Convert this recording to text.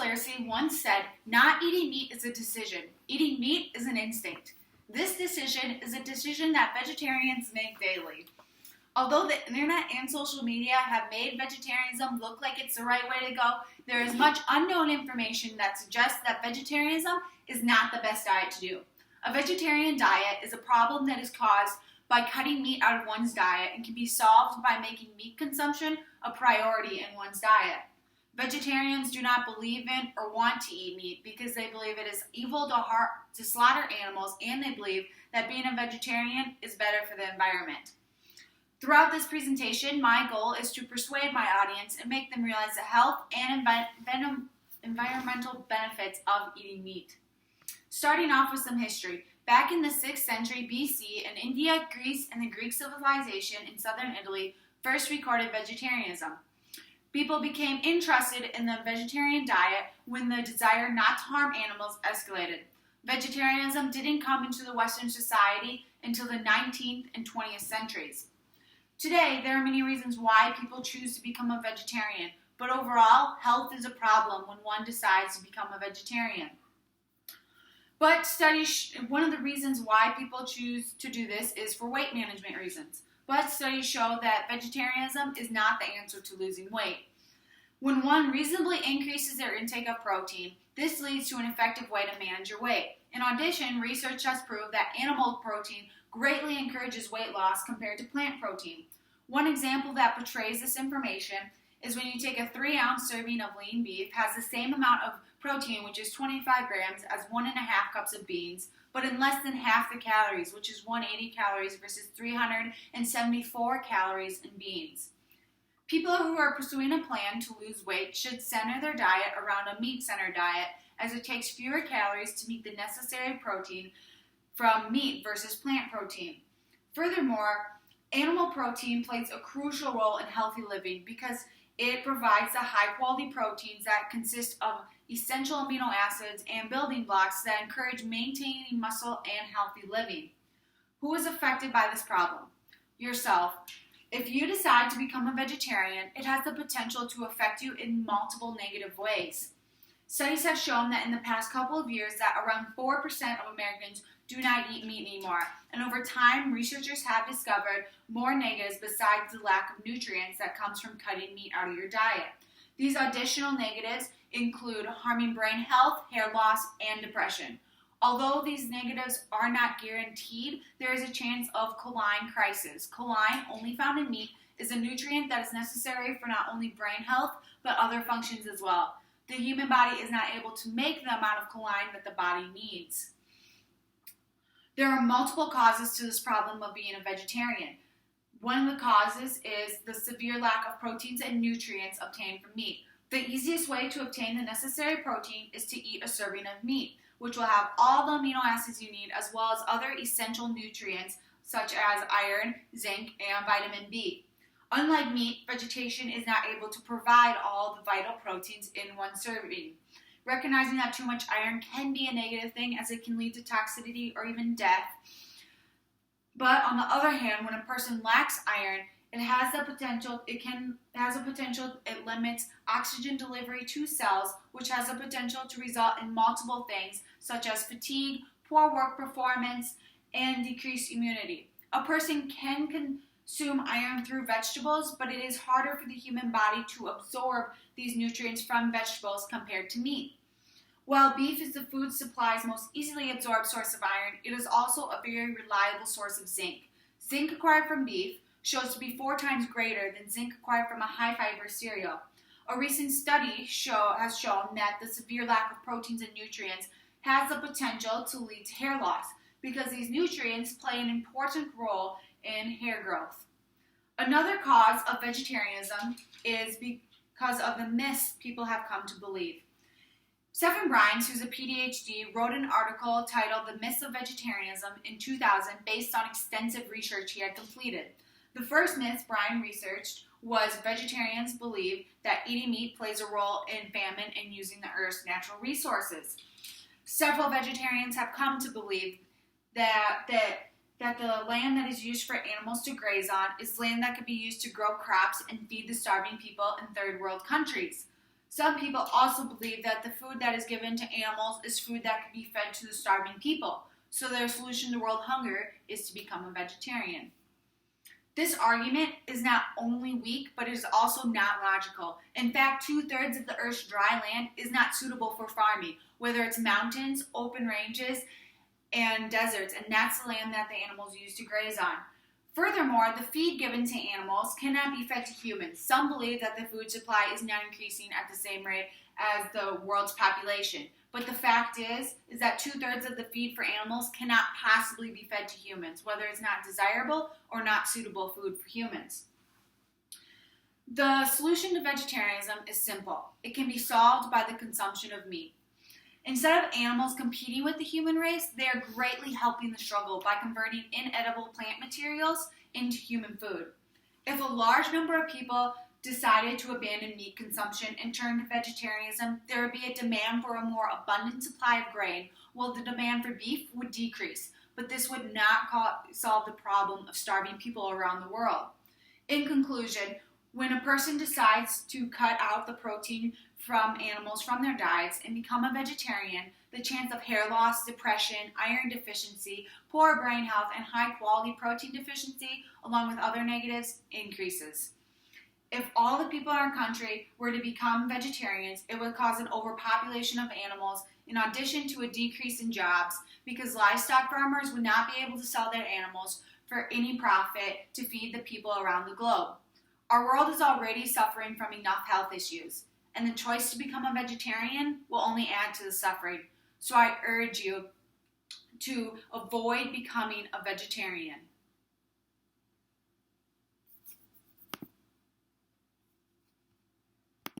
Lacey once said, "Not eating meat is a decision. Eating meat is an instinct." This decision is a decision that vegetarians make daily. Although the internet and social media have made vegetarianism look like it's the right way to go, there is much unknown information that suggests that vegetarianism is not the best diet to do. A vegetarian diet is a problem that is caused by cutting meat out of one's diet and can be solved by making meat consumption a priority in one's diet. Vegetarians do not believe in or want to eat meat because they believe it is evil to slaughter animals, and they believe that being a vegetarian is better for the environment. Throughout this presentation, my goal is to persuade my audience and make them realize the health and environmental benefits of eating meat. Starting off with some history. Back in the 6th century BC, in India, Greece, and the Greek civilization in southern Italy first recorded vegetarianism. People became interested in the vegetarian diet when the desire not to harm animals escalated. Vegetarianism didn't come into the Western society until the 19th and 20th centuries. Today, there are many reasons why people choose to become a vegetarian, but overall, health is a problem when one decides to become a vegetarian. But one of the reasons why people choose to do this is for weight management reasons. But studies show that vegetarianism is not the answer to losing weight. When one reasonably increases their intake of protein, this leads to an effective way to manage your weight. In addition, research has proved that animal protein greatly encourages weight loss compared to plant protein. One example that portrays this information is when you take a 3-ounce serving of lean beef, has the same amount of protein, which is 25 grams, as 1.5 cups of beans, but in less than half the calories, which is 180 calories versus 374 calories in beans. People who are pursuing a plan to lose weight should center their diet around a meat-centered diet, as it takes fewer calories to meet the necessary protein from meat versus plant protein. Furthermore, animal protein plays a crucial role in healthy living because it provides the high-quality proteins that consist of essential amino acids and building blocks that encourage maintaining muscle and healthy living. Who is affected by this problem? Yourself. If you decide to become a vegetarian, it has the potential to affect you in multiple negative ways. Studies have shown that in the past couple of years that around 4% of Americans do not eat meat anymore, and over time, researchers have discovered more negatives besides the lack of nutrients that comes from cutting meat out of your diet. These additional negatives include harming brain health, hair loss, and depression. Although these negatives are not guaranteed, there is a chance of choline crisis. Choline, only found in meat, is a nutrient that is necessary for not only brain health, but other functions as well. The human body is not able to make the amount of choline that the body needs. There are multiple causes to this problem of being a vegetarian. One of the causes is the severe lack of proteins and nutrients obtained from meat. The easiest way to obtain the necessary protein is to eat a serving of meat, which will have all the amino acids you need as well as other essential nutrients such as iron, zinc, and vitamin B. Unlike meat, vegetation is not able to provide all the vital proteins in one serving. Recognizing that too much iron can be a negative thing as it can lead to toxicity or even death. But on the other hand, when a person lacks iron, it limits oxygen delivery to cells, which has the potential to result in multiple things such as fatigue, poor work performance, and decreased immunity. A person can consume iron through vegetables, but it is harder for the human body to absorb these nutrients from vegetables compared to meat. While beef is the food supply's most easily absorbed source of iron, it is also a very reliable source of zinc. Zinc acquired from beef shows to be 4 times greater than zinc acquired from a high-fiber cereal. A recent study has shown that the severe lack of proteins and nutrients has the potential to lead to hair loss because these nutrients play an important role in hair growth. Another cause of vegetarianism is because of the myths people have come to believe. Stephen Brines, who's a PhD, wrote an article titled The Myths of Vegetarianism in 2000 based on extensive research he had completed. The first myth Brines researched was vegetarians believe that eating meat plays a role in famine and using the earth's natural resources. Several vegetarians have come to believe that the land that is used for animals to graze on is land that could be used to grow crops and feed the starving people in third world countries. Some people also believe that the food that is given to animals is food that could be fed to the starving people, so their solution to world hunger is to become a vegetarian. This argument is not only weak, but it is also not logical. In fact, 2/3 of the Earth's dry land is not suitable for farming, whether it's mountains, open ranges, and deserts, and that's the land that the animals use to graze on. Furthermore, the feed given to animals cannot be fed to humans. Some believe that the food supply is not increasing at the same rate as the world's population. But the fact is that 2/3 of the feed for animals cannot possibly be fed to humans, whether it's not desirable or not suitable food for humans. The solution to vegetarianism is simple. It can be solved by the consumption of meat. Instead of animals competing with the human race, they are greatly helping the struggle by converting inedible plant materials into human food. If a large number of people decided to abandon meat consumption and turn to vegetarianism, there would be a demand for a more abundant supply of grain, while the demand for beef would decrease. But this would not solve the problem of starving people around the world. In conclusion, when a person decides to cut out the protein from animals from their diets and become a vegetarian, the chance of hair loss, depression, iron deficiency, poor brain health, and high-quality protein deficiency, along with other negatives, increases. If all the people in our country were to become vegetarians, it would cause an overpopulation of animals in addition to a decrease in jobs, because livestock farmers would not be able to sell their animals for any profit to feed the people around the globe. Our world is already suffering from enough health issues, and the choice to become a vegetarian will only add to the suffering. So I urge you to avoid becoming a vegetarian.